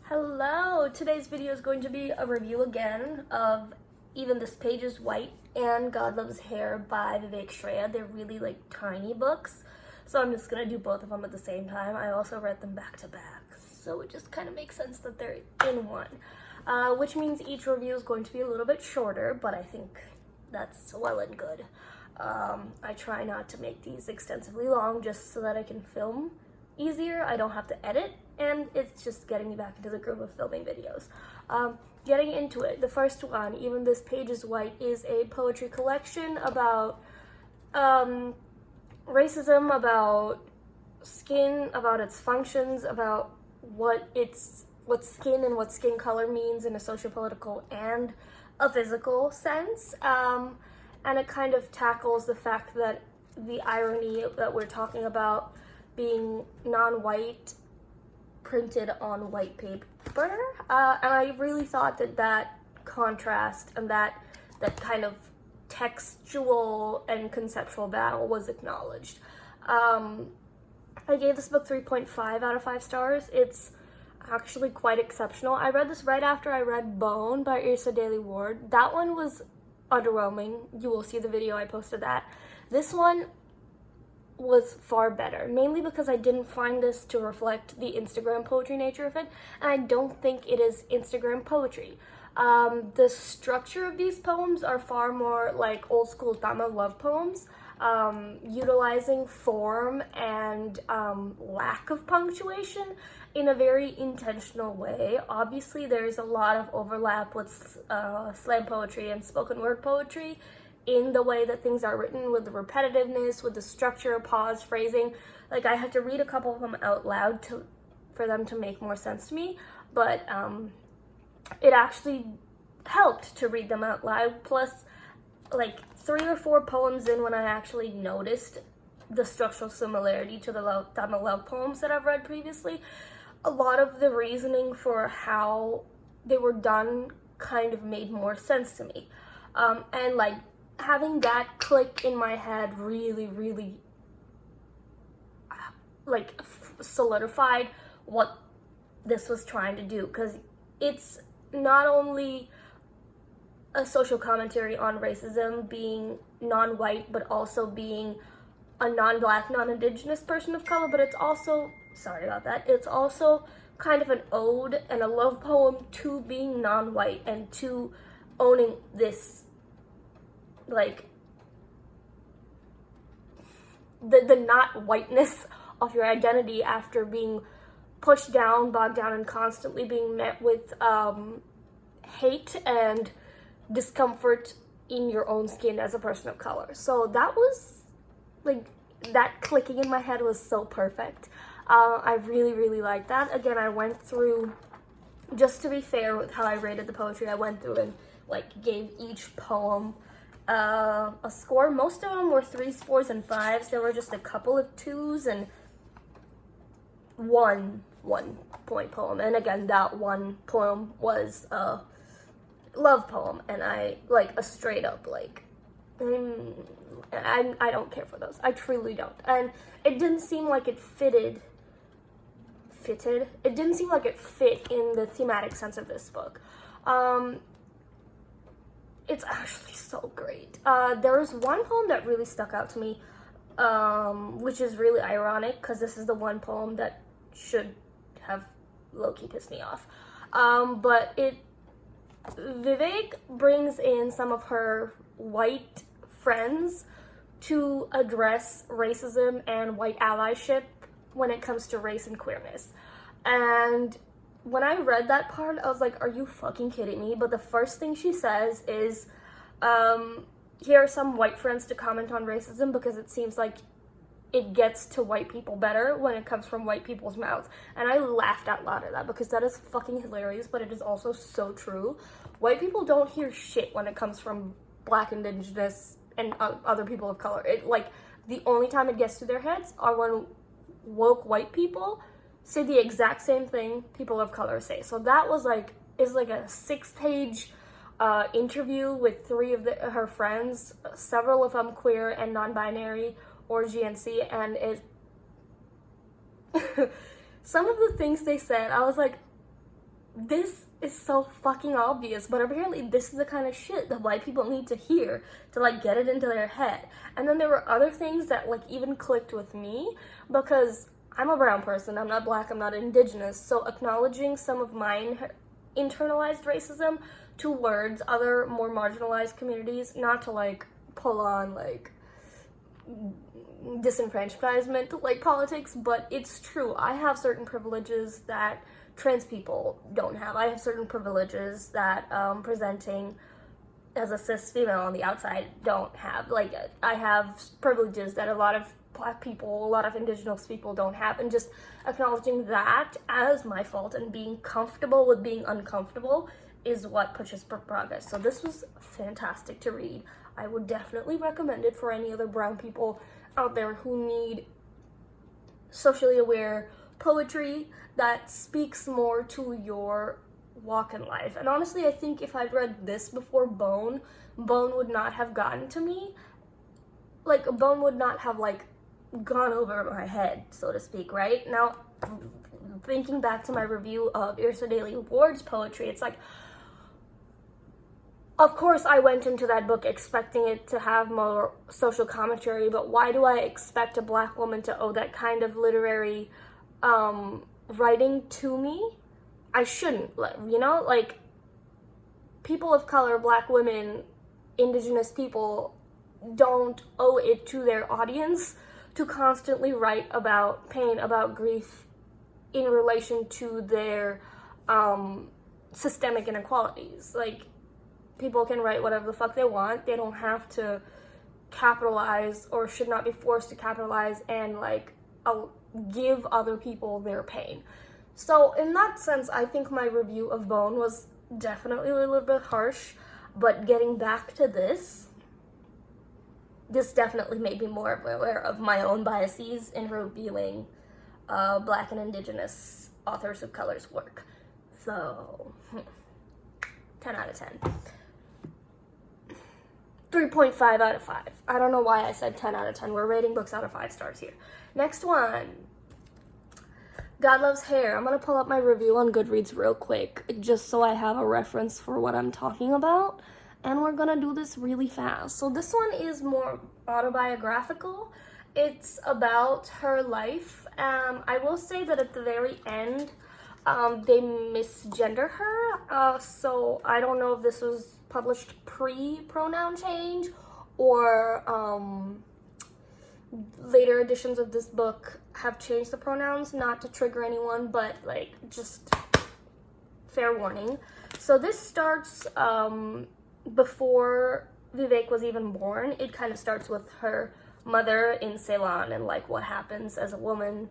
Hello! Today's video is going to be a review again of Even This Page is White and God Loves Hair by Vivek Shraya. They're really tiny books, so I'm just gonna do both of them at the same time. I also read them back to back, so it just kind of makes sense that they're in one. Which means each review is going to be a little bit shorter, but I think that's well and good. I try not to make these extensively long just so that I can film easier. I don't have to edit, and it's just getting me back into the groove of filming videos. Getting into it, the first one, Even This Page is White, is a poetry collection about racism, about skin, about its functions, about what skin and what skin color means in a socio-political and a physical sense. And it kind of tackles the fact that the irony that we're talking about being non-white printed on white paper. And I really thought that contrast and that kind of textual and conceptual battle was acknowledged. I gave this book 3.5 out of 5 stars. It's actually quite exceptional. I read this right after I read Bone by Yrsa Daley Ward. That one was underwhelming. You will see the video, I posted that. This one was far better, mainly because I didn't find this to reflect the Instagram poetry nature of it, and I don't think it is Instagram poetry. The structure of these poems are far more like old school Tamil love poems, utilizing form and lack of punctuation in a very intentional way. Obviously, there's a lot of overlap with slam poetry and spoken word poetry in the way that things are written, with the repetitiveness, with the structure, pause, phrasing. Like, I had to read a couple of them out loud for them to make more sense to me, but it actually helped to read them out loud. Plus, like 3 or 4 poems in, when I actually noticed the structural similarity to the Tamil love poems that I've read previously, a lot of the reasoning for how they were done kind of made more sense to me. And like, having that click in my head really solidified what this was trying to do, because it's not only a social commentary on racism, being non-white, but also being a non-black, non-indigenous person of color, but it's also, sorry about that, it's also kind of an ode and a love poem to being non-white and to owning this, like, the not whiteness of your identity after being pushed down, bogged down, and constantly being met with hate and discomfort in your own skin as a person of color. So that was, like, that clicking in my head was so perfect. I really liked that. Again, I went through, just to be fair with how I rated the poetry, I went through and like gave each poem a score. Most of them were 3s, 4s, and 5s. There were just a couple of 2s and one point poem. And again, that one poem was a love poem, and I, like, a straight up, like, I don't care for those. I truly don't. And it didn't seem like it it didn't seem like it fit in the thematic sense of this book. It's actually so great. There was one poem that really stuck out to me, which is really ironic, because this is the one poem that should have low-key pissed me off. But Vivek brings in some of her white friends to address racism and white allyship when it comes to race and queerness. And when I read that part, I was like, are you fucking kidding me? But the first thing she says is, here are some white friends to comment on racism, because it seems like it gets to white people better when it comes from white people's mouths. And I laughed out loud at that, because that is fucking hilarious, but it is also so true. White people don't hear shit when it comes from black, indigenous, and other people of color. It, like, the only time it gets to their heads are when woke white people say the exact same thing people of color say. So that was like, is like a 6-page interview with 3 of her friends, several of them queer and non-binary or GNC, and it some of the things they said, I was like, this is so fucking obvious, but apparently this is the kind of shit that white people need to hear to like get it into their head. And then there were other things that like even clicked with me, because I'm a brown person, I'm not black, I'm not indigenous, so acknowledging some of my internalized racism towards other more marginalized communities, not to like pull on like disenfranchisement like politics, but it's true. I have certain privileges that trans people don't have. I have certain privileges that presenting as a cis female on the outside don't have. Like, I have privileges that a lot of black people, a lot of indigenous people don't have, and just acknowledging that as my fault and being comfortable with being uncomfortable is what pushes for progress. So this was fantastic to read. I would definitely recommend it for any other brown people out there who need socially aware poetry that speaks more to your walk in life. And honestly, I think if I'd read this before Bone would not have gotten to me. Like, Bone would not have like gone over my head, so to speak, right? Now, thinking back to my review of Irsa Daily Ward's poetry, it's like, of course I went into that book expecting it to have more social commentary, but why do I expect a black woman to owe that kind of literary writing to me? I shouldn't, you know? Like, people of color, black women, indigenous people don't owe it to their audience to constantly write about pain, about grief in relation to their systemic inequalities. Like, people can write whatever the fuck they want. They don't have to capitalize, or should not be forced to capitalize and like give other people their pain. So in that sense, I think my review of Bone was definitely a little bit harsh, but getting back to this definitely made me more aware of my own biases in reviewing black and indigenous authors of color's work. So 10 out of 10. 3.5 out of 5. I don't know why I said 10 out of 10. We're rating books out of 5 stars here. Next one. God Loves Hair. I'm going to pull up my review on Goodreads real quick, just so I have a reference for what I'm talking about. And we're going to do this really fast. So this one is more autobiographical. It's about her life. I will say that at the very end, they misgender her. So I don't know if this was published pre-pronoun change or later editions of this book have changed the pronouns, not to trigger anyone, but like just fair warning. So this starts before Vivek was even born. It kind of starts with her mother in Ceylon and like what happens as a woman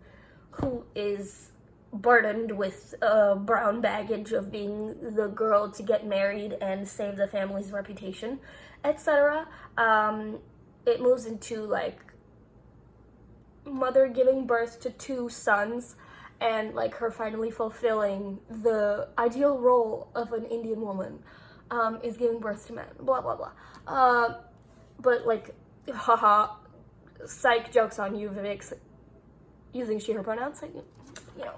who is burdened with brown baggage of being the girl to get married and save the family's reputation, etc. It moves into like mother giving birth to 2 sons and like her finally fulfilling the ideal role of an Indian woman, is giving birth to men, blah blah blah. But like, haha, psych, jokes on you, Vivek's using she, her pronouns, like, you know,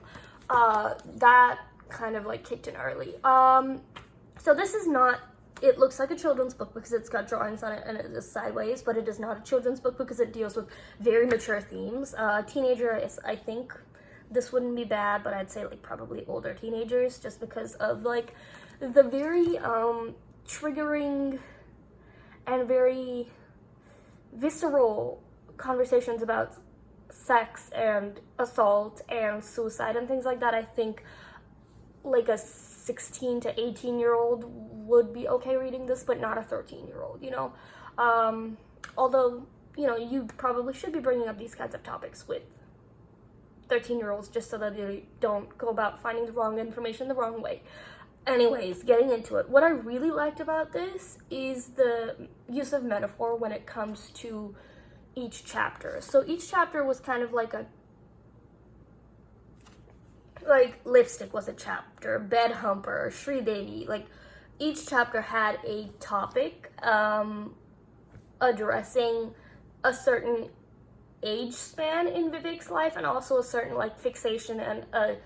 that kind of like kicked in early. So this is not, it looks like a children's book because it's got drawings on it and it is sideways, but it is not a children's book because it deals with very mature themes. Teenager is, I think this wouldn't be bad, but I'd say like probably older teenagers, just because of like the very triggering and very visceral conversations about sex and assault and suicide and things like that. I think like a 16 to 18-year-old would be okay reading this, but not a 13-year-old, you know? Although, you know, you probably should be bringing up these kinds of topics with 13-year-olds just so that they don't go about finding the wrong information the wrong way. Anyways, getting into it. What I really liked about this is the use of metaphor when it comes to each chapter. So each chapter was kind of like lipstick was a chapter, bed humper, Shri Devi, like each chapter had a topic addressing a certain age span in Vivek's life and also a certain like fixation and a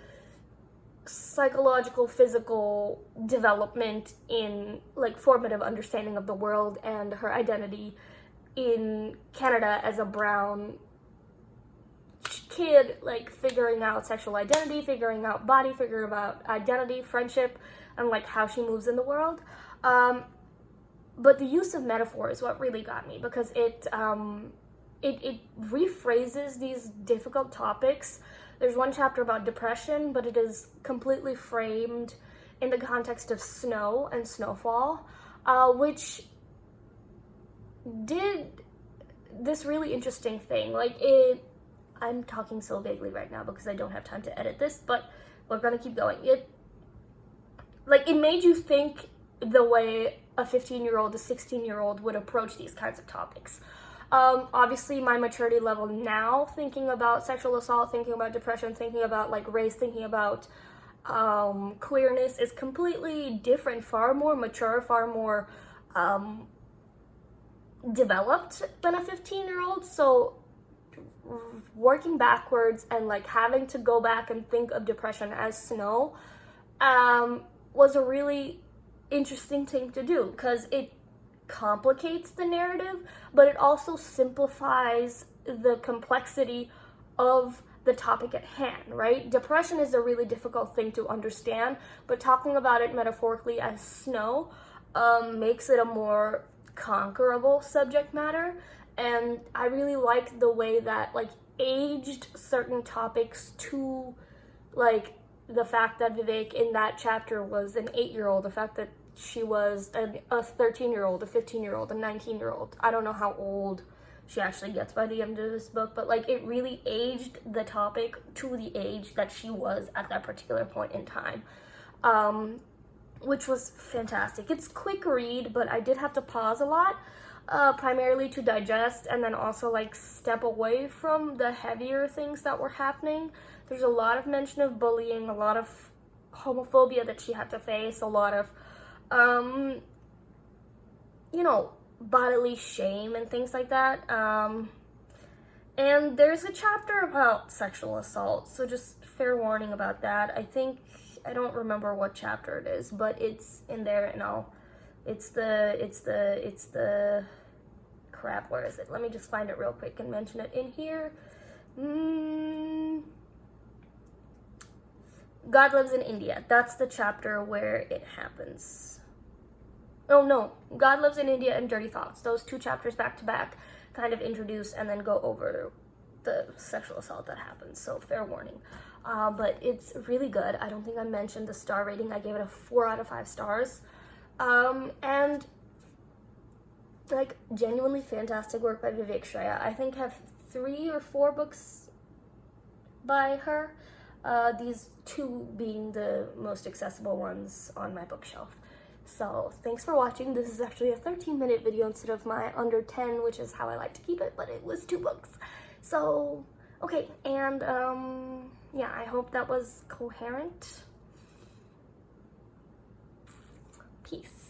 psychological, physical development in like formative understanding of the world and her identity in Canada as a brown kid, like figuring out sexual identity, figuring out body, figuring out identity, friendship, and like how she moves in the world. But the use of metaphor is what really got me, because it rephrases these difficult topics. There's one chapter about depression, but it is completely framed in the context of snow and snowfall, which did this really interesting thing. I'm talking so vaguely right now because I don't have time to edit this, but we're gonna keep going. It made you think the way a 15-year-old, a 16-year-old would approach these kinds of topics. Obviously, my maturity level now, thinking about sexual assault, thinking about depression, thinking about like race, thinking about queerness is completely different, far more mature, far more developed than a 15-year-old. So working backwards and like having to go back and think of depression as snow was a really interesting thing to do, because it complicates the narrative, but it also simplifies the complexity of the topic at hand, right? Depression is a really difficult thing to understand, but talking about it metaphorically as snow makes it a more conquerable subject matter. And I really liked the way that like aged certain topics to like the fact that Vivek in that chapter was an 8-year-old, the fact that she was a 13-year-old, a 15-year-old, a 19-year-old. I don't know how old she actually gets by the end of this book, but like it really aged the topic to the age that she was at that particular point in time, which was fantastic. It's quick read, but I did have to pause a lot, primarily to digest and then also like step away from the heavier things that were happening. There's a lot of mention of bullying, a lot of homophobia that she had to face, a lot of bodily shame and things like that. And there's a chapter about sexual assault, so just fair warning about that. I don't remember what chapter it is, but it's in there, and it's the crap, where is it? Let me just find it real quick and mention it in here. God Lives in India. That's the chapter where it happens. Oh no, God Lives in India and Dirty Thoughts. Those two chapters back to back kind of introduce and then go over the sexual assault that happens. So fair warning. But it's really good. I don't think I mentioned the star rating. I gave it a 4 out of 5 stars. And like genuinely fantastic work by Vivek Shraya. I think I have 3 or 4 books by her. These 2 being the most accessible ones on my bookshelf. So thanks for watching. This is actually a 13-minute video instead of my under 10, which is how I like to keep it, but it was 2 books. So, okay, and yeah, I hope that was coherent. Peace.